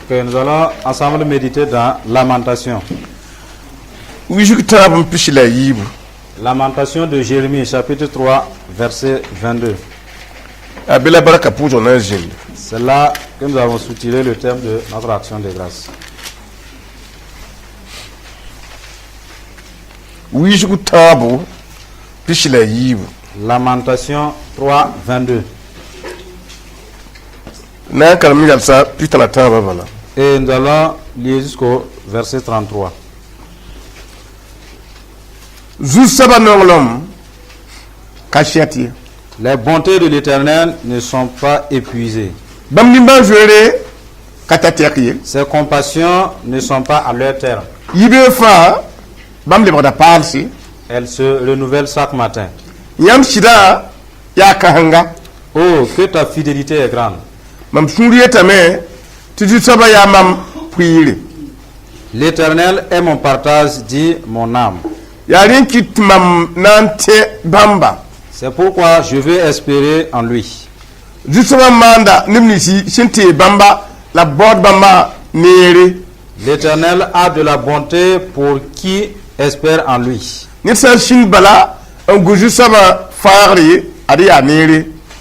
Que nous allons ensemble méditer dans Lamentation. Lamentation de Jérémie, chapitre 3, verset 22. C'est là que nous avons soutiré le thème de notre action de grâce. Lamentation 3, 22. Et nous allons lire jusqu'au verset 33. Les bontés de l'Éternel ne sont pas épuisées. Ses compassions ne sont pas à leur terme. Elles se renouvellent chaque matin. Oh, que ta fidélité est grande. L'Éternel est mon partage, dit mon âme. C'est pourquoi je veux espérer en lui. L'Éternel a de la bonté pour qui espère en lui.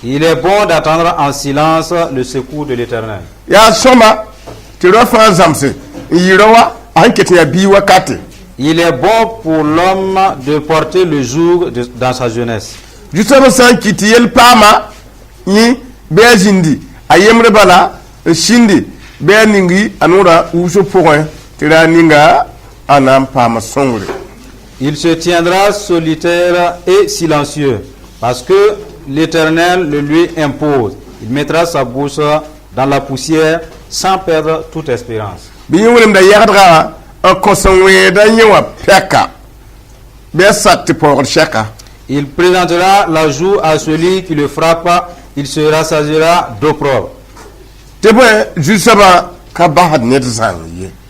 Il est bon d'attendre en silence le secours de l'Éternel. Il est bon pour l'homme de porter le jour dans sa jeunesse. Il se tiendra solitaire et silencieux, parce que l'Éternel le lui impose. Il mettra sa bouche dans la poussière sans perdre toute espérance. Il présentera la joue à celui qui le frappe, il se rassasiera d'opprobre.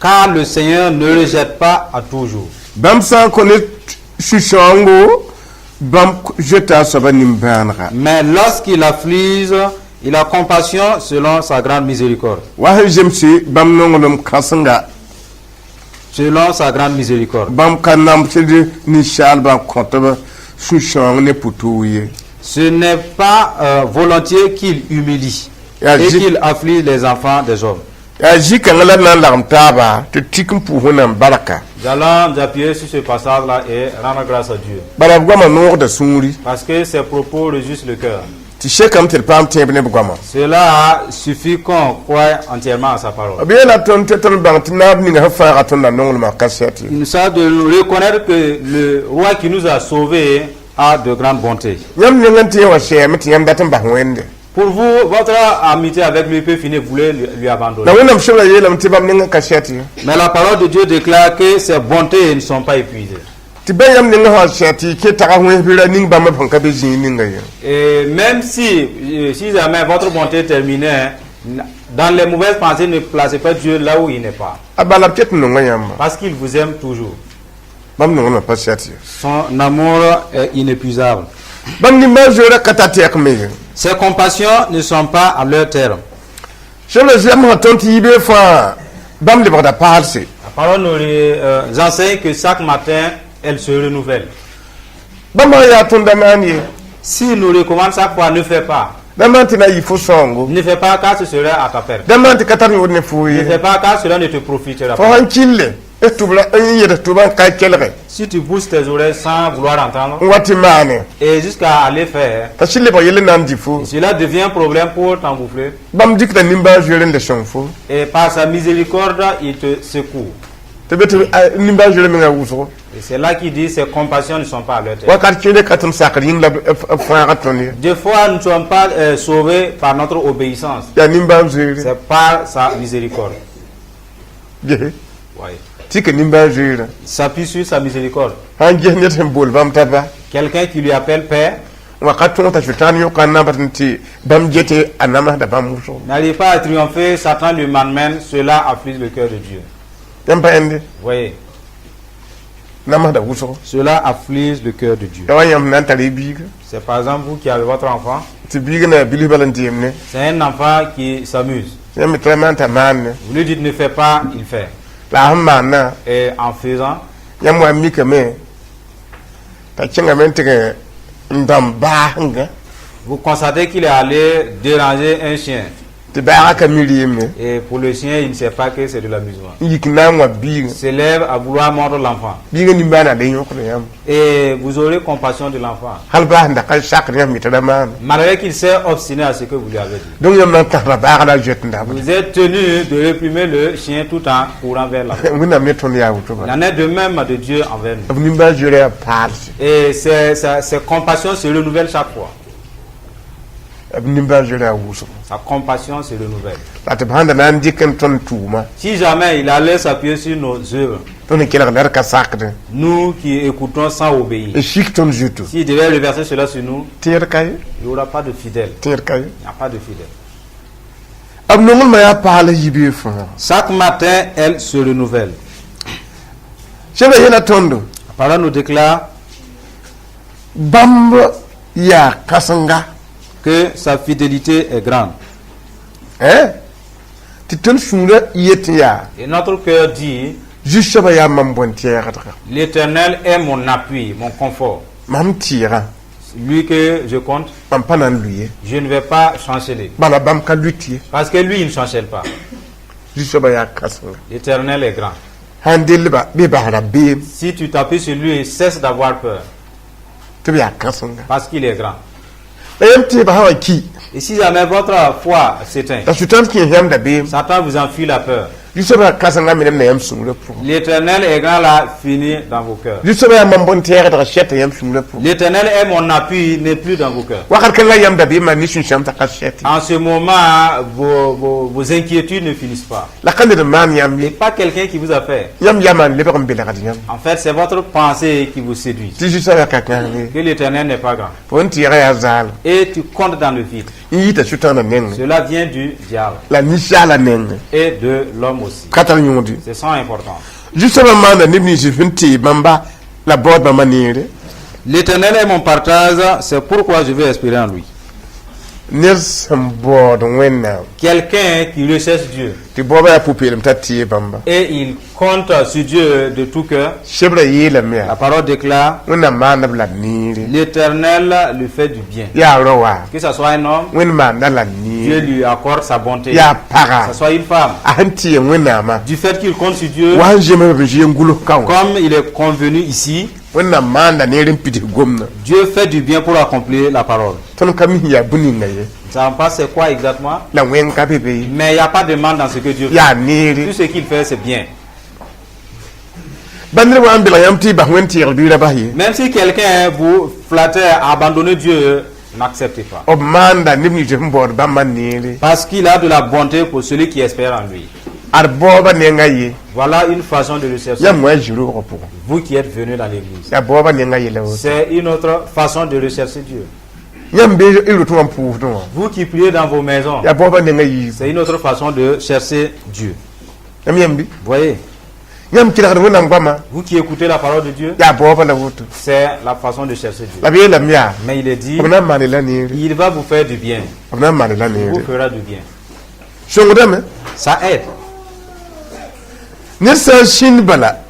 Car le Seigneur ne rejette pas à toujours. Mais lorsqu'il afflige, il a compassion selon sa grande miséricorde. Selon sa grande miséricorde. Ce n'est pas volontiers qu'il humilie et qu'il afflige les enfants des hommes. Nous allons appuyer sur ce passage-là et rendre grâce à Dieu. Parce que ses propos réjouissent le cœur. Cela suffit qu'on croie entièrement à sa parole. Il nous a de reconnaître que le roi qui nous a sauvés a de grandes bontés. Pour vous, votre amitié avec lui peut finir, vous voulez lui abandonner. Mais la parole de Dieu déclare que ses bontés ne sont pas épuisées. Et même si jamais votre bonté est terminée, dans les mauvaises pensées, ne placez pas Dieu là où il n'est pas. Parce qu'il vous aime toujours. Son amour est inépuisable. Ses compassions ne sont pas à leur terme. La parole nous enseigne que chaque matin, elle se renouvelle. Si nous recommande chaque fois, ne fais pas. Ne fais pas car ce serait à ta perte. Ne fais pas car cela ne te profitera pas. Si tu pousses tes oreilles sans vouloir entendre et jusqu'à aller faire, cela devient un problème pour t'engouffrer. Et par sa miséricorde, il te secoue. Et c'est là qu'il dit ses compassions ne sont pas à leur terme. Des fois, nous ne sommes pas sauvés par notre obéissance. C'est par sa miséricorde. Oui. S'appuie sur sa miséricorde. Quelqu'un qui lui appelle Père n'arrive pas à triompher, Satan lui malmène, cela afflige le cœur de Dieu. Voyez. Cela afflige le cœur de Dieu. C'est par exemple vous qui avez votre enfant. ti bigna bilu balantimne C'est un enfant qui s'amuse. yam tremanta manne Vous lui dites ne fais pas, il fait. la hamana Et en faisant, yam wa mikame ta chinga mentege ndam bahanga vous constatez qu'il est allé déranger un chien. ti ba ka milime Et pour le chien, il ne sait pas que c'est de l'amusement. yikna wa biga Il s'élève à vouloir mordre l'enfant. biga ni bana de yokre yam Et vous aurez compassion de l'enfant. halba nda ka shakri yam mitadaman Malgré qu'il s'est obstiné à ce que vous lui avez dit. donc yam na ta ba la jet nda Vous êtes tenu de réprimer le chien tout en courant vers l'enfant. wina meton ya wuto Il ba en est de même de Dieu envers nous. ni ba jure parse Et ses compassions se renouvellent chaque fois. ni ba jure wuso Sa compassion se renouvelle. la te banda nan diken ton tuma Si jamais il allait s'appuyer sur nos œuvres, ton kila ler ka sakde nous qui écoutons sans obéir, e shik ton juto s'il devait reverser cela sur nous, ter kay il n'y aura pas de fidèles. ter kay Il n'y a pas de fidèles. ab nongol ma ya pala yibe fa Chaque matin, elle se renouvelle. shebe yela tondo La parole nous déclare bamba ya kasanga que sa fidélité est grande. ti ton sunga yetiya Et notre cœur dit, juste ba ya mambon tiera l'Éternel est mon appui, mon confort. mam tira Lui que je compte, mam panan luye je ne vais pas chanceler. bala bam ka lutie Parce que lui, il ne chancelle pas. juste ba ya kasanga L'Éternel est grand. handel ba be ba la be Si tu t'appuies sur lui, cesse d'avoir peur. to ya kasanga Parce qu'il est grand. yam ti ba hawa ki Et si jamais votre foi s'éteint, ta sutan ki yam da be Satan vous enfuit la peur. juste ba kasanga minem na yam sunga pour L'Éternel est grand là, fini dans vos cœurs. juste ba ya mambon tiera da shete yam sunga pour L'Éternel est mon appui, n'est plus dans vos cœurs. wakar kan la yam da be ma ni sun sham ta ka shete En ce moment, vos inquiétudes ne finissent pas. la kan de man yam Et pas quelqu'un qui vous a fait. yam yaman le ba kan be la yam En fait, c'est votre pensée qui vous séduit. ti juste ba ka kan Que l'Éternel n'est pas grand. pon tira ya zal Et tu comptes dans le vide. yi ta sutan na nen Cela vient du diable la nishala nen et de l'homme aussi. katal nyodi C'est ça important. juste ba man ni ni jifinti bamba la bod ba manire L'Éternel est mon partage, c'est pourquoi je vais espérer en lui. Nelson bod wenna Quelqu'un qui recherche Dieu ti boba ya pupilum tati bamba et il compte sur Dieu de tout cœur, shebra yela la me parole déclare, wona man bla nire l'Éternel lui fait du bien. ya rowa Que ce soit un homme, wen man la Dieu nire lui accorde sa bonté. ya Que para ce soit une femme, anti wena ma du fait qu'il compte sur Dieu, wan jeme be je ngulo kaw comme il est convenu ici, wona man da nire piti gomna Dieu fait du bien pour accomplir la parole. ton kam ya buni ngaye Nous ne savons pas c'est quoi exactement, la wen ka bebe mais il n'y a pas de mal dans ce que Dieu fait. ya Tout nire ce qu'il fait, c'est bien. bandre wa ambila yam ti ba wen ti yelbi la bahi Même si quelqu'un vous flattait à abandonner Dieu, n'acceptez pas. o man da nibni je mbod ba man nire Parce qu'il a de la bonté pour celui qui espère en lui. ar boba ne ngaye Voilà une façon de le chercher. ya moi jiro ko pour Vous qui êtes venus dans l'église. ya boba ne ngaye la o C'est une autre façon de rechercher Dieu. yam be iru to am pour no Vous qui priez dans vos maisons. ya boba ne ngaye C'est une autre façon de chercher Dieu. yam yambi Voyez, yam kila wona ngwama vous qui écoutez la parole de Dieu, ya boba la wutu c'est la façon de chercher Dieu. la be la mia Mais il est dit, ona man la nire il va vous faire du bien. ona man la Il vous nire fera du bien. shongo dame Ça aide. ne sa shin bala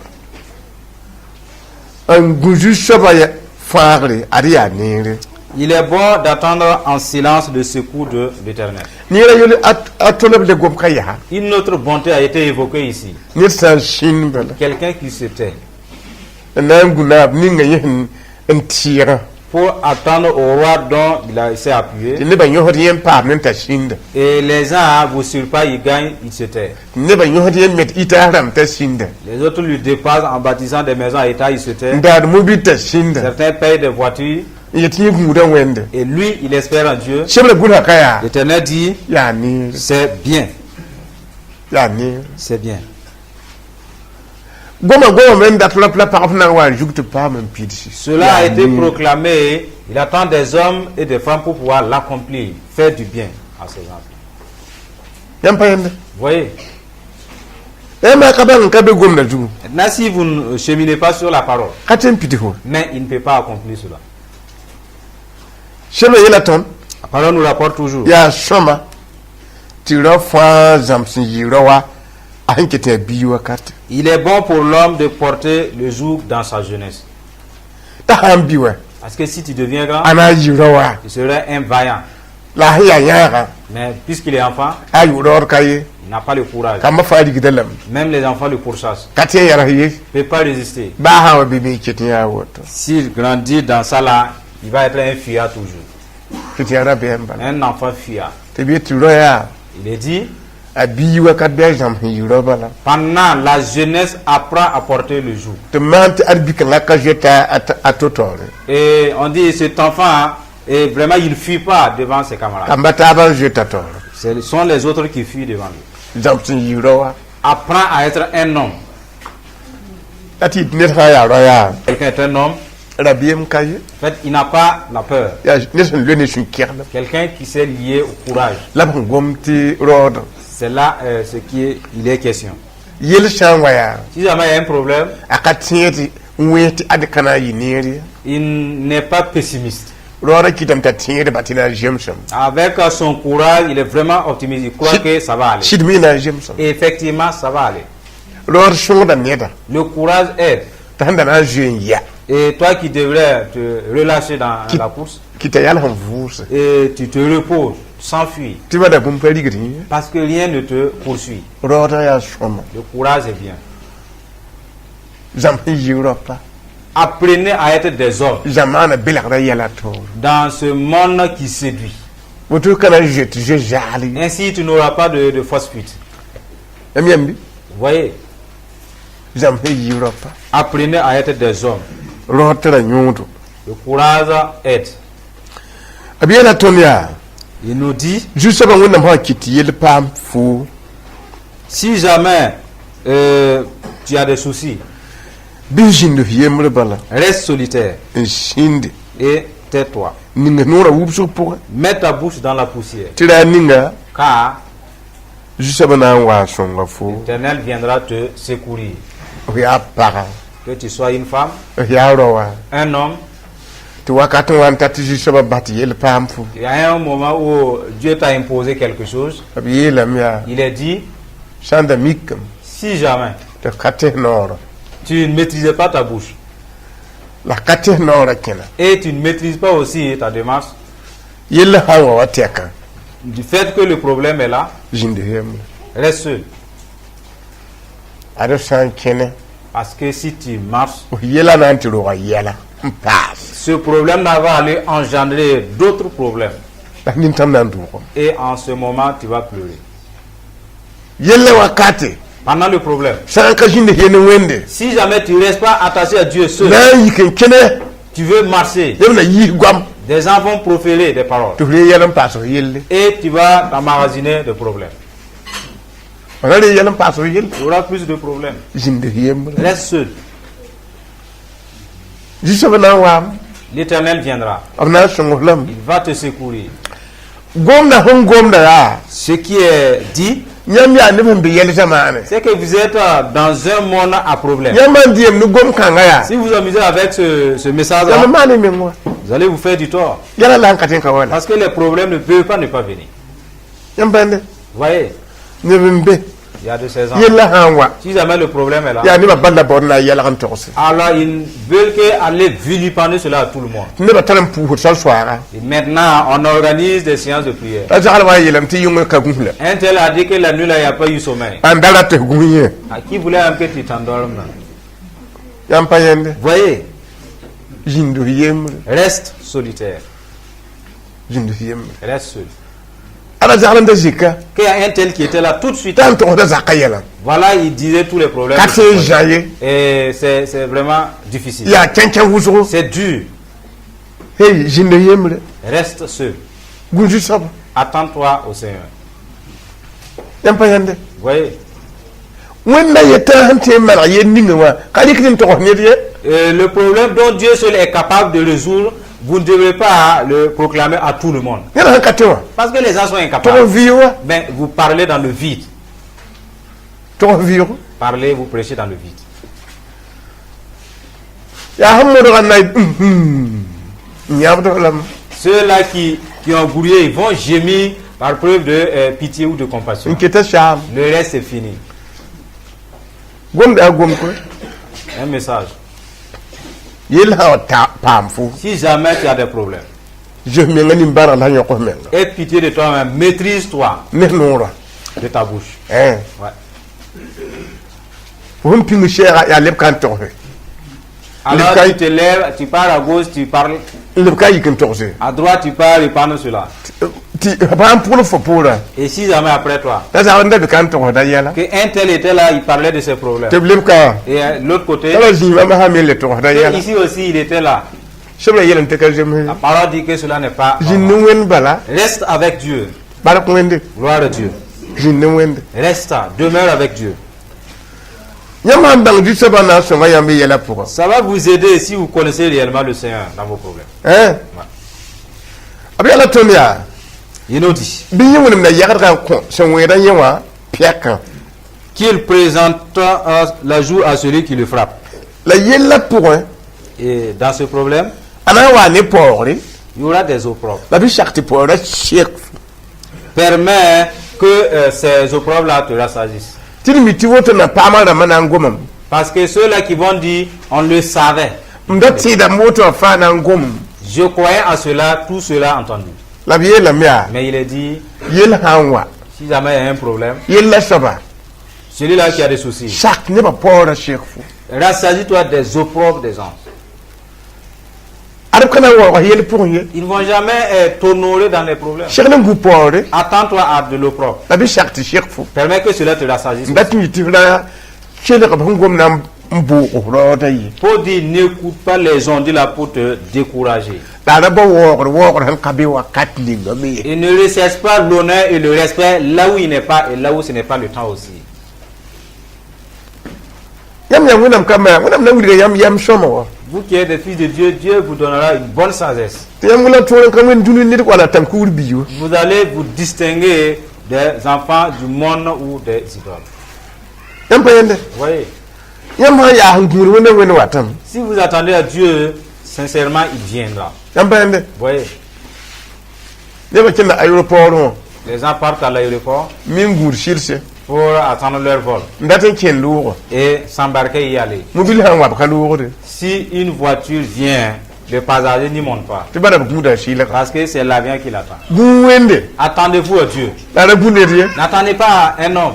an guju shobaya faare ariya nire Il est bon d'attendre en silence le secours de l'Éternel. nire yole atolab de gom kaya Une autre bonté a été évoquée ici. ne sa shin bala Quelqu'un qui se tait na nguna ninga yin en tira pour attendre au roi dont il s'est appuyé. ne ba yohodi yen par ne ta shinda Et les uns vous surpassent, ils gagnent, ils se taisent. ne ba yohodi yen met itaram ta shinda Les autres lui dépassent en bâtissant des maisons à état, ils se taisent. ndar mobi ta shinda Certains payent des voitures. yeti guda wende Et lui, il espère en Dieu. shebra guna kaya L'Éternel dit, ya ni c'est bien, ya ni c'est bien. goma men da pla par na wa jukte pa men pidisi Cela a été proclamé. Il attend des hommes et des femmes pour pouvoir l'accomplir, faire du bien à ses enfants. yam payende Voyez. e ma ka ban ka be gomna ju Maintenant, si vous ne cheminez pas sur la parole, katem pidi ho mais il ne peut pas accomplir cela. shebra yela ton La parole nous rapporte toujours. ya soma ti ro fa zamsin yiro wa ahinke te biwa kat Il est bon pour l'homme de porter le joug dans sa jeunesse. ta han biwa Parce que si tu deviens grand, ana yiro wa tu serais un vaillant. la ya ya Mais puisqu'il est enfant, ayu ro kaye il n'a pas le courage. kamba faadi gidalam Même les enfants le pourchassent. kate yara yi Il ne peut pas résister. ba ha wa bibi kiti ya woto S'il grandit dans ça là, il va être un fuyard toujours. kiti yara bemba Un enfant fuyard. te bi ti ro ya Il est dit, a biwa kat be zamsin yiro bala pendant la jeunesse, apprend à porter le joug. te mante arbika ngaka jeta atotore Et on dit, cet enfant, et vraiment, il ne fuit pas devant ses camarades. kamba ta ban jeta tore Ce sont les autres qui fuient devant lui. zamsin yiro wa Apprend à être un homme. ati net ha ya ro ya Quelqu'un est un homme, rabiem kaye en fait, il n'a pas la peur. ya neson lene sun kirla Quelqu'un qui s'est lié au courage. la ban gomti rodo C'est là ce qui il est question. yel shan waya Si jamais il y a un problème, akatieti weti adkana yiniri il n'est pas pessimiste. roda kitam ta tiere batina jemsam Avec son courage, il est vraiment optimiste. Il croit que ça va aller. shidmina jemsam Et effectivement, ça va aller. rod shonda neda Le courage aide. tanda na jen ya Et toi qui devrais te relâcher dans la course, kita yal han vuse et tu te reposes, s'enfuis, tiba da bum pali gidi parce que rien ne te poursuit. roda ya shoma Le courage est bien. zam europa Apprenez à être des hommes zamana bilagra yala to dans ce monde qui séduit. wotu kana je jali Ainsi, tu n'auras pas de fausse fuite. amyambi Vous voyez, zam europa apprenez à être des hommes. rotra nyuto Le courage aide. abiyana tonya Il nous dit, juste ba wonna ma kiti yel pam fu si jamais tu as des soucis, bijin do yemre bala reste solitaire shinde et tais-toi. ninga nora wubsu pour Mets ta bouche dans la poussière, tira ninga car juste ba na wa songa fu l'Éternel viendra te secourir. ya para Que tu sois une femme, ya rowa un homme, tu wakati wan tati juste ba bati yel pam fu il y a un moment où Dieu t'a imposé quelque chose. abiyela mya Il est dit, shanda mikam si jamais de kate nora tu ne maîtrisais pas ta bouche la kate nora kena et tu ne maîtrises pas aussi ta démarche, yel hawa wateka du fait que le problème est là, jinde hem reste seul. ado san kene Parce que si tu marches, yela nan tiro wa yela pass ce problème-là va aller engendrer d'autres problèmes. la nin tam nan du ko Et en ce moment, tu vas pleurer. yelle wakati Pendant le problème. san ka jinde yene wende Si jamais tu ne restes pas attaché à Dieu seul, na yiken kene tu veux marcher, yemna yi gwam des gens vont proférer des paroles. to le yelam paso yelle Et tu vas t'emmagasiner de problèmes. on le yelam paso yelle Il y aura plus de problèmes. jinde yemre Reste seul. juste ba na wam L'Éternel viendra. amna songolam Il va te secourir. gomna hon gomna ya Ce qui est dit, nyam ya ne be yelle zamane c'est que vous êtes dans un monde à problème. nyam diem nu gom kanga ya Si vous amusez avec ce message, yam mane menwa vous allez vous faire du tort. yala lan katen ka wala Parce que les problèmes ne peuvent pas ne pas venir. yam bande Vous voyez, ne bembe il y a de ces gens. yella hanwa Si jamais le problème est là, ya ni ba banda borna yalla kan tokse alors ils veulent aller vilipender cela à tout le monde. ne ba talam pu sal soara Et maintenant, on organise des séances de prière. ta jahal wa yelam ti yunga ka gumla Un tel a dit que la nuit là, il n'y a pas eu sommeil. andala te gunye À qui voulait un peu tu t'endormes là? yam payende Vous voyez, jindo yemre reste solitaire. jindo yemre Reste seul. ala jahal da zika Qu'il y a un tel qui était là tout de suite. tan to da zakayela Voilà, il disait tous les problèmes. kate jaye Et c'est vraiment difficile. ya kenken wuzo C'est dur. hey jindo yemre Reste seul. gunju sab Attends-toi au Seigneur. yam payende Vous voyez, wanda yeta hante mara yeninga wa kali kitin to nyediye le problème dont Dieu seul est capable de résoudre, vous ne devrez pas le proclamer à tout le monde. yana hankatewa Parce que les gens sont to incapables. viwa Ben, vous parlez dans le vide. to viwa Parlez, vous prêchez dans le vide. ya hamodo ganay nyabdo lam Ceux-là qui qui ont grouillé, ils vont gémir par preuve de pitié ou de compassion. nkita sham Le reste c'est fini. gom da gom ko Un message. yel ha ta pamfu Si jamais tu as des problèmes, je me ngani mbara la nyoko men aie pitié de toi-même, maîtrise-toi ne nora de ta bouche. eh Ouais. hum pingu shera ya leb kan toxe Alors cas- tu te lèves, tu pars à gauche, tu parles leb kay yikin toxe à droite, tu parles et pendant cela. ti pam pour fo pura Et si jamais après toi, da za wanda be kan toxe da yela qu'un tel était là, il parlait de ses problèmes. te leb ka Et l'autre côté, tala jima ma ha mele toxe da que yela ici aussi il était là. shebra yelen te ka jeme La parole dit que cela n'est pas jinnu normal. wen bala Reste avec Dieu. bara ko wende Gloire à Dieu. jinnu wende Reste, demeure avec Dieu. nyama bang du sabana so ga yambe yela pour Ça va vous aider si vous connaissez réellement le Seigneur dans vos problèmes. hein abi ala tonia Il nous dit bi yewum na yagar kan ko so weda yewa piaka qu'il présente la joue à celui qui le frappe. la yella pour Et dans ce problème, ana wa ne porri il y aura des opprobes. la bi shakti pour la chek Permets que ces opprobes-là te rassagissent. tini miti woto na pama da mana ngomam Parce que ceux-là qui vont dire, on le savait. ndati da moto fa na ngom Je croyais à cela, tout cela entendu. la bi yela mia Mais il est dit, yel hanwa si jamais il y a un problème, yella saba celui-là qui a des soucis, shak ne ba pora shekfu rassagis-toi des opprobes des anges. arab kana wa yel pour ye Ils ne vont jamais t'honorer dans les problèmes. shek na ngu porri Attends-toi à de l'opprobre. la bi shakti shekfu Permets que cela te rassagisse. ndati miti la shele ka ngom na mbu ro da yi Pour dire, n'écoute pas les ondes là pour te décourager. da da ba wo han kabi wa katli ngami Et ne recherche pas l'honneur et le respect là où il n'est pas et là où ce n'est pas le temps aussi. yam yam wonam kama wonam na wuri yam shoma wa Vous qui êtes des fils de Dieu, Dieu vous donnera une bonne sagesse. yam wala to kan wen dunu nit wala tam ku biyo Vous allez vous distinguer des enfants du monde ou des idoles. yam payende Vous voyez, yam ha ya hangur wona wen watam si vous attendez à Dieu, sincèrement, il viendra. yam payende Vous voyez, yam kinna aeroport les gens partent à l'aéroport min gur shirse pour attendre leur vol ndate ken lugo et s'embarquer et y aller. mobil han wa ka lugo de Si une voiture vient, le passager n'y monte pas. ti bada buda shila Parce que c'est l'avion qui l'attend. bu wende Attendez-vous à Dieu. da da bunde ye N'attendez pas un homme.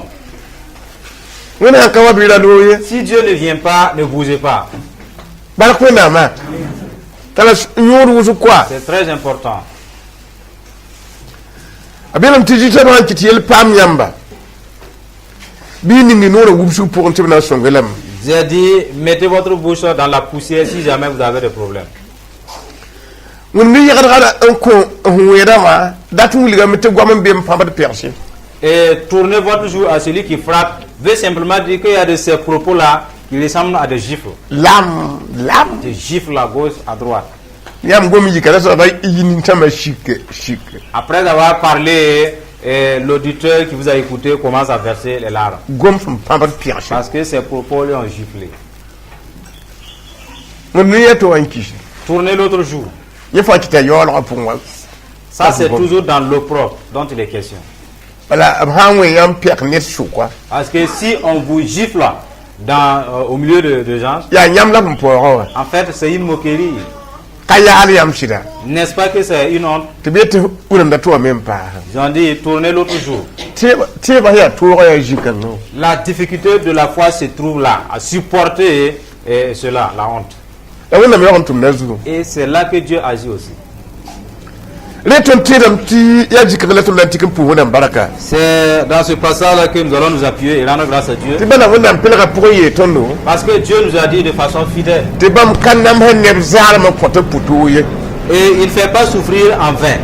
wona ka wa bi da loye Si Dieu ne vient pas, ne bougez pas. bala ko na ma tala yoru wusu kwa C'est très important. abelam tiji ta ban kiti yel pam yamba bi ni ngi nora wubsu pour ntibna songelam J'ai dit, mettez votre bouche dans la poussière si jamais vous avez des problèmes. won mi yagar gara an ko weda ma datu liga mete gwamam bem pamba de perché Et tournez votre joue à celui qui frappe. Veut simplement dire qu'il y a de ces propos-là qui ressemblent à des gifles. lam Des gifles à gauche, à droite. yam gomi yikara so ba yin tama chic Après avoir parlé, l'auditeur qui vous a écouté commence à verser les larmes. gom fam pamba de perché Parce que ces propos lui ont giflé. won mi yeto an kishi Tournez l'autre jour. ye fa kita yolo pour moi Ça, c'est toujours dans l'opprobre dont il est question. wala hanwe yam pek net sou quoi Parce que si on vous gifle au milieu de gens, ya nyam la pour en fait, c'est une moquerie. kaya ali yam shida N'est-ce pas que c'est une honte? te bete unam da to même pas Ils ont dit, tournez l'autre jour. te ba ya to ya jikan no La difficulté de la foi se trouve là, à supporter cela, la honte. ya wona mi yon tum nazu Et c'est là que Dieu agit aussi. leton tidam ti ya jikan leton lantikin pour wona baraka C'est dans ce passage-là que nous allons nous appuyer et rendre grâce à Dieu. ti bana wona pelga pour ye tondo Parce que Dieu nous a dit de façon fidèle. te bam kannam han ne zalma poto putu ye Et il ne fait pas souffrir en vain.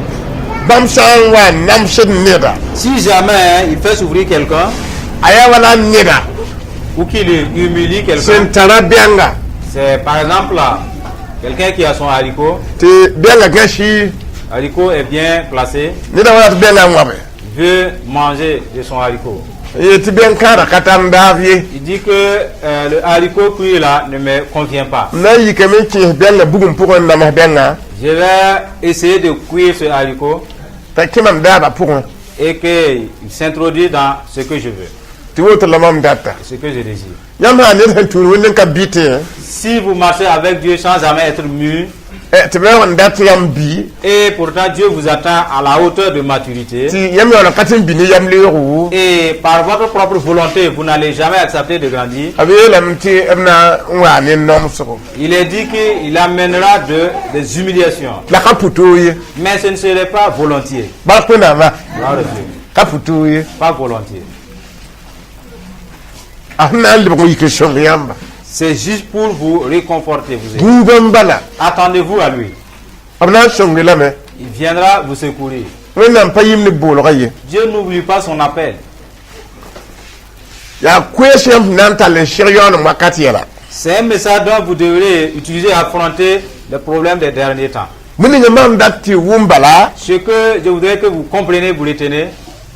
bam san wa nam shed neda Si jamais il fait souffrir quelqu'un aya wala neda ou qu'il humilie quelqu'un, sentara bianga c'est par exemple là, quelqu'un qui a son haricot. te bianga gashi Haricot est bien placé, neda wala te bianga ngwabe veut manger de son haricot. ye ti bien kara katam davie Il dit que le haricot cuit là ne me convient pas. na yikame ki bianga bugum pour na ma bianga Je vais essayer de cuire ce haricot. ta kimam daba pour et qu'il s'introduit dans ce que je veux, tu veux te la mam data ce que je désire. yam ha ne tan tu wonen ka bite Si vous marchez avec Dieu sans jamais être mûr, te be won dat yam bi et pourtant Dieu vous attend à la hauteur de maturité, ti yam yo na katin bi ni yam le ru et par votre propre volonté, vous n'allez jamais accepter de grandir, abi lam ti amna wa ne nom so il est dit qu'il amènera des humiliations. la ka puto ye Mais ce ne serait pas volontiers. ba ko na ba Gloire à Dieu. ka puto ye Pas volontiers. ahna le ko yike so yamba C'est juste pour vous réconforter. Vous aider. gubam bala Attendez-vous à lui. amna so ngela me Il viendra vous secourir. wena pa yim ne bolo ga ye Dieu n'oublie pas son appel. ya kwesem nan ta le shirion makati yala C'est un message dont vous devrez utiliser à affronter les problèmes des derniers temps. muni ngam datti wumbala Ce que je voudrais que vous compreniez, vous retenez,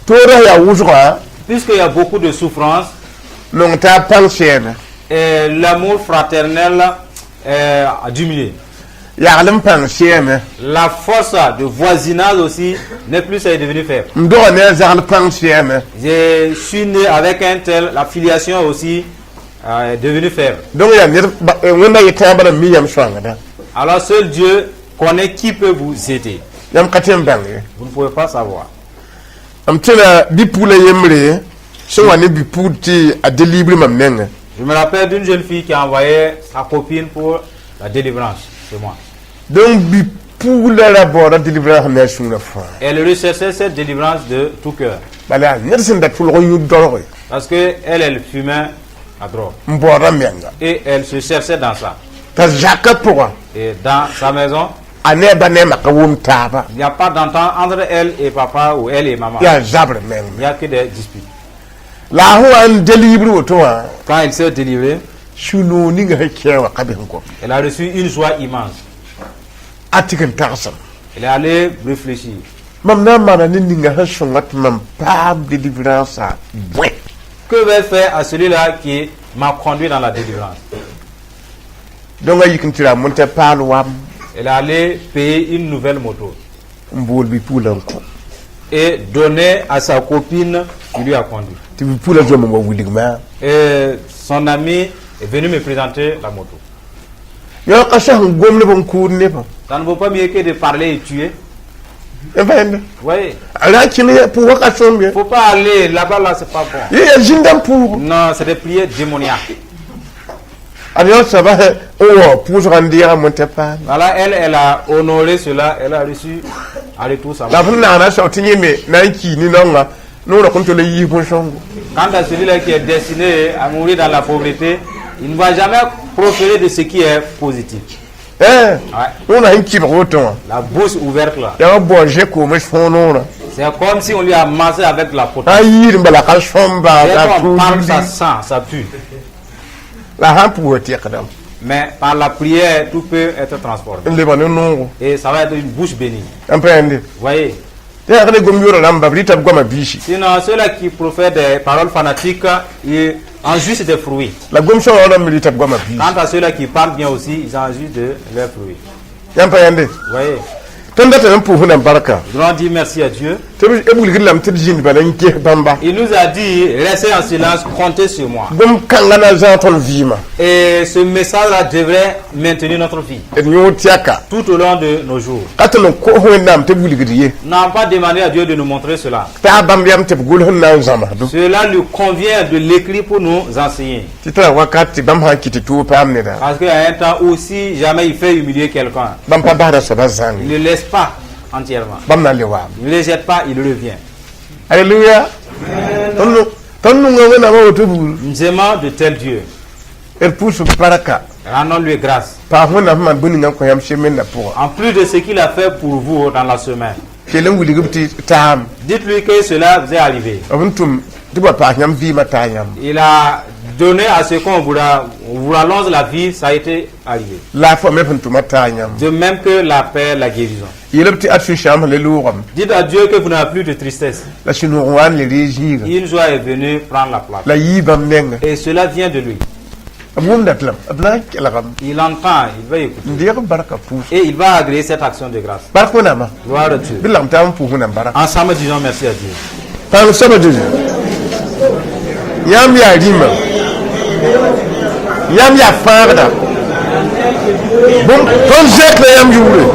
tora ya wuzwa puisqu'il y a beaucoup de souffrances, non ta pension et l'amour fraternel a diminué. ya lam pension La force de voisinage aussi n'est plus devenue faible. ndo ne zal pension Je suis né avec un tel, la filiation aussi est devenue faible. donc ya ne wona yita bala mi yam swanga da Alors seul Dieu connaît qui peut vous aider. yam katem bangi Vous ne pouvez pas savoir. am tena bi pula yemre so wani bi puti a delivery mam nenga Je me rappelle d'une jeune fille qui a envoyé sa copine pour la délivrance chez moi. donc bi pula la bora delivery na shuna fa Elle recherchait cette délivrance de tout cœur. bala nersin da pul go yu doro Parce qu'elle fumait la drogue. mbora menga Et elle se cherchait dans ça. ta jaka pour Et dans sa maison, ane ba ne makawum taba il n'y a pas d'entente entre elle et papa ou elle et maman. ya zabre Il menga n'y a que des disputes. la ho an delivery oto wa Quand elle s'est délivrée, shunu ni ga kewa kabin ko elle a reçu une joie immense. atikan tarsam Elle est allée réfléchir. mam na mana ni nga ha shungat mam pam deliverance a bwe Que vais-je faire à celui-là qui m'a conduit dans la délivrance? donc ayi kin tira mon te pal wam Elle est allée payer une nouvelle moto mbol bi pulan ko et donner à sa copine qui lui a conduit. ti bi pula zo mo wuligma Et son ami est venu me présenter la moto. yo qasha gomne bon kur ne ba Ça ne vaut pas mieux que de parler et tuer. e vende Vous voyez, ala kini pour waka sombe il ne faut pas aller là-bas, là, c'est pas bon. ye ya jindam pour Non, c'est des prières démoniaques. alors ça va o pour randir mon te pal Voilà, elle a honoré cela, elle a reçu en retour sa la moto. fun na so tinye me na ki ni nonga no na kunto le yi bon songo Quant à celui-là qui est destiné à mourir dans la pauvreté, il ne va jamais proférer de ce qui est positif. on a un qui roton La bouche ouverte là. ya bo je ko me fono na C'est comme si on lui a massé avec la pote. ayi mbala ka somba Dès da qu'on parle, tout ça sent, ça pue. la han pour te kadam Mais par la prière, tout peut être transformé. le ba no Et ça va être une bouche bénie. emprendre Vous voyez? ya kale gombiro lamba brita goma bishi Sinon, ceux-là qui profèrent des paroles fanatiques, ils en jouissent des fruits. la gomsho wala milita goma bishi Quant à ceux-là qui parlent bien aussi, ils en jouissent de leurs fruits. emprendre Vous voyez? tanda tan pour huna baraka Nous allons dire merci à Dieu. te ebul gilam te jin balan ke bamba Il nous a dit, restez en silence, comptez sur moi. gom kangana za ton vima Et ce message-là devrait maintenir notre vie et nyo tiaka tout au long de nos jours. katalo ko ho nam te bul gidiye Nous n'avons pas demandé à Dieu de nous montrer cela. ta bambiam te gul huna zama do Cela lui convient de l'écrire pour nous enseigner. titra wakati bam ha kiti tu pam ne da Parce qu'il y a un temps où si jamais il fait humilier quelqu'un, bam pa bara sa il bazangi ne le laisse pas entièrement. bam na lewa Il ne le jette pas, il revient. Alléluia. Tonu ngwe na ma to bul Nous aimons de tel Dieu. er pousse baraka Rendons-lui grâce. pa ho na man buni ngam ko yam shemen na pour En plus de ce qu'il a fait pour vous dans la semaine, kelen wuli gubti tam dites-lui que cela vous est arrivé. abuntum diba pa yam vi mata yam Il a donné à ce qu'on vous rallonge la vie, ça a été arrivé. la fo me puntum mata yam De même que la paix, la guérison. yelebti atu sham le luram Dites à Dieu que vous n'avez plus de tristesse. la shinu wan le rejiga Une joie est venue prendre la place. la yibam nenga Et cela vient de lui. abum datlam abna kelagam il entend, il va écouter. ndiya baraka pou Et il va agréer cette action de grâce. barko ma Gloire à Dieu. bilam tam pou na baraka Ensemble, disons merci à Dieu. par sama Dieu yam ya rima yam ya farda bon ton zek la yam yure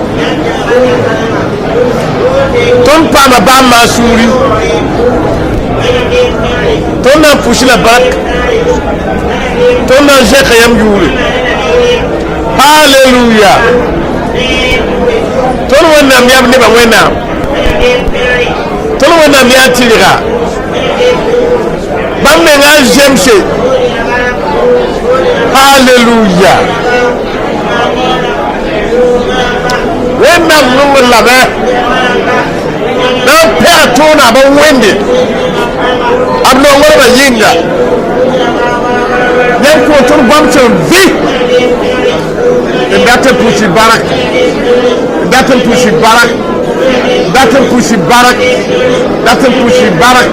ton pa ma ba ma suri ton na pushi la bak ton na zek yam yure hallelujah ton wonna mi yam ne ba wena ton wonna mi atira bam me nga jemse hallelujah wena nungu labe na pera tona ba wende abno ngoro ba yinga yan ko ton bamche vi ndate pushi barak ndate pushi barak ndate pushi barak ndate pushi barak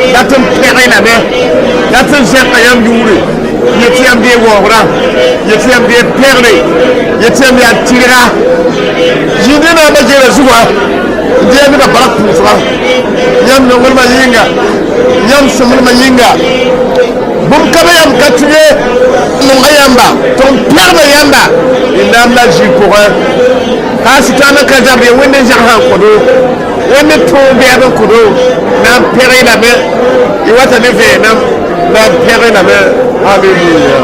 ndate pera na be ndate zeka yam yure yeti am de wora yeti am de perde yeti am ya tira jidena ba jera zuwa ndiye ni ba barak pusa yam no ngol ma yinga yam sumul ma yinga bum kaba yam katuye no ngayamba ton perde yamba inam la jikora ka sitana ka jabe wende jahan kodo wende to be ado kodo na pere la be iwata ne fe na pere la be hallelujah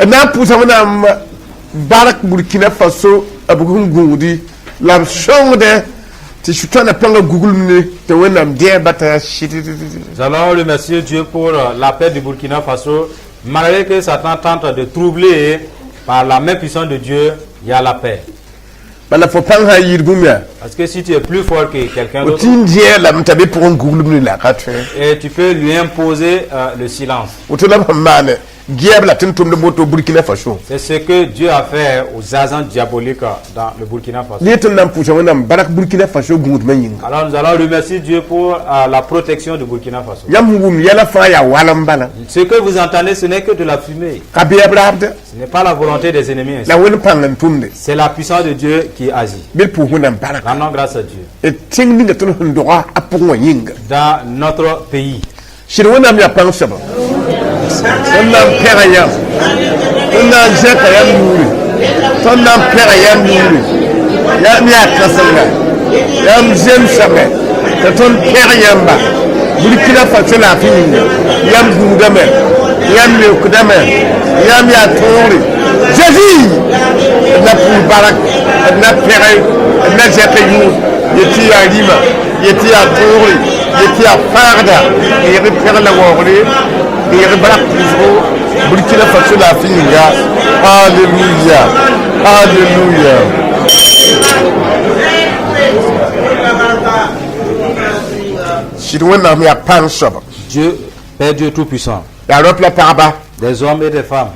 na pusa mana barak Burkina Faso abugun gudi la shonde ti shutana panga google ne te wenam dia bata shit. Nous allons remercier Dieu pour la paix du Burkina Faso. Malgré que Satan tente de troubler, par la main puissante de Dieu, il y a la paix. Bala fo panga yirgumya Parce que si tu es plus fort que quelqu'un d'autre, otindia la mtabe pour un google ne la katfe et tu peux lui imposer le silence. otona mane giabla tintum de moto Burkina Faso C'est ce que Dieu a fait aux agents diaboliques dans le Burkina Faso. neton nam pusa wenam barak Burkina Faso gumut mayin Alors nous allons remercier Dieu pour la protection du Burkina Faso. yam ngum yala fa ya walam bala Ce que vous entendez, ce n'est que de la fumée. kabiabrabde Ce n'est pas la volonté des ennemis. la wen pangan tumde C'est la puissance de Dieu qui agit. bil pu wenam barak Rendons grâce à Dieu. et ting ninga ton ndora apon yinga Dans notre pays, shir wenam ya pan saba tonam pera yam tonam zeka yam yuri tonam pera yam yuri yam ya kasanga yam zem sabe ton pera yamba Burkina Faso la finga yam gudame yam le kudame yam ya tori Jésus na pour barak na pera na zeka yu yeti ya lima yeti ya tori yeti ya farda yeti pera la wori yeti barak pour Burkina Faso la finga. Alléluia, alléluia. Shirwen nam ya pan saba Dieu, Père Dieu Tout-Puissant, ya rop la parba des hommes et des femmes,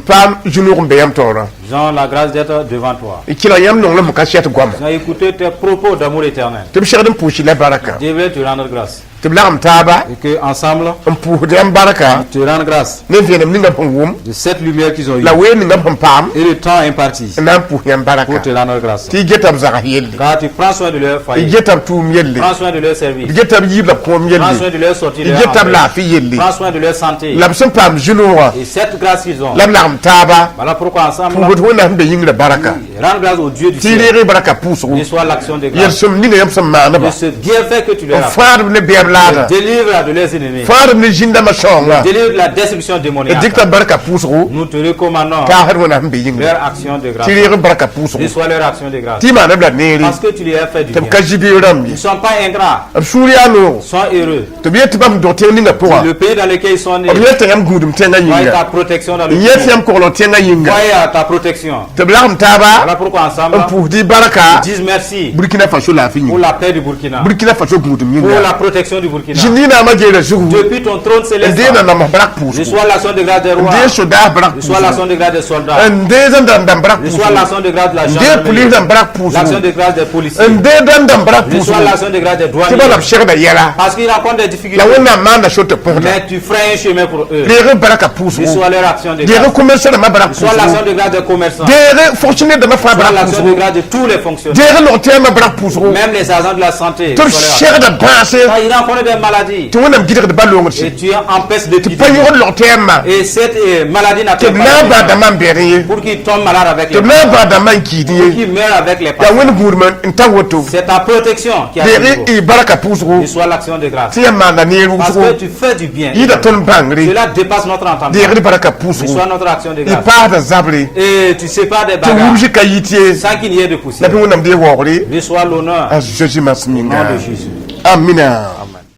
pam junur mbeyam tora ils ont la grâce d'être devant toi. ikila yam non la mukashiat gwam Ils ont écouté tes propos d'amour éternel. tib sherdem pushi la baraka Dieu veut te rendre grâce. tib lam taba Et que ensemble, mpu dem baraka te rendre grâce ne vienem ninga pangum de cette lumière qu'ils ont eue la we ninga pam et le temps imparti nam pu yam pour baraka te rendre grâce. ti getab zara yelli Car tu prends soin de leur foyer, getab tum yelli prends soin de leur service, getab yibla pom prends soin yelli de leur sortie, de leur getab entrée, la fi yelli prends soin de leur santé. lam sun pam junura Et cette grâce qu'ils ont, lam lam taba voilà pourquoi ensemble, pu wona hande yinga baraka rendre grâce au Dieu du ti ciel. rere baraka pusu Et soit l'action de yer grâce sum ninga yam sam de manaba ce bienfait que tu leur as fait. faar ne beblada Délivre de leurs ennemis. faar ne jinda ma shonga Délivre de la destruction démoniaque. dikta baraka pusu Nous te recommandons ka har wona hande yinga leur action de grâce. ti rere baraka pusu Reçois leur action de grâce. ti manabla neri Parce que tu lui as fait du tam bien. kajibi ram Ils ne sont pas ingrats, ab suriano ils sont heureux. to biet bam do te ninga poa Le pays dans lequel ils sont nés, ob yeta yam gudum tenga voyez ta yinga protection dans le yet pays. yam ko lo tenga yinga Voyez ta protection. to blam taba Voilà pourquoi ensemble, pour di baraka disent merci Burkina Faso la fi pour yinga la paix du Burkina, Burkina Faso gudum pour yinga la protection du Burkina. Jinina ma jere zugu. Depuis ton trône céleste, Ndena na mabrak pousse. reçois l'action de grâce des rois. Ndé soda brak pousse. Reçois l'action de grâce des soldats. Ndé dan brak pousse. Reçois l'action de grâce de la Ndé gendarmerie. police dan brak pousse. L'action de grâce des policiers. Ndé dan brak pousse. Reçois l'action de grâce des Tiba douaniers. la chère da yela. Parce qu'ils rencontrent des La difficultés. wona manda shote porta. Mais tu feras un chemin pour eux. Dere baraka pousse. Reçois leur action de Dere grâce. commerçant ma brak pousse. Reçois l'action de grâce des commerçants. Dere fonctionnaire de ma fra Reçois brak l'action de pousse. grâce de tous les fonctionnaires. Dere l'hôtel ma brak pousse. Même les agents de la santé. Tur reçois leur chère action. da basse. Quand ils rencontrent des maladies. Tu wona gidere de ballo Et ngorsi. tu empêches de Tu quitter. pas yoro l'hôtel ma. Et cette maladie Tu n'atteint na ba da pas man beriye. pour qu'ils tombent malades avec Tu les na ba da man pour kidiye. qu'ils meurent avec les Ya patients. wona gourmand intawoto. C'est ta protection qui a Dere fait e baraka pousse. Reçois l'action de grâce. Tiya manda neru. Parce que tu fais du bien. Ida ton bangri. Cela dépasse notre entendement. Dere baraka pousse. Reçois notre action de E grâce. pa da zabri. Et tu sépares des Tu bagarres wumji kayitiye. sans qu'il y ait de Na poussière. bi wona mde wogri. Reçois l'honneur As Jésus au nom masminga. de Jésus. Amina.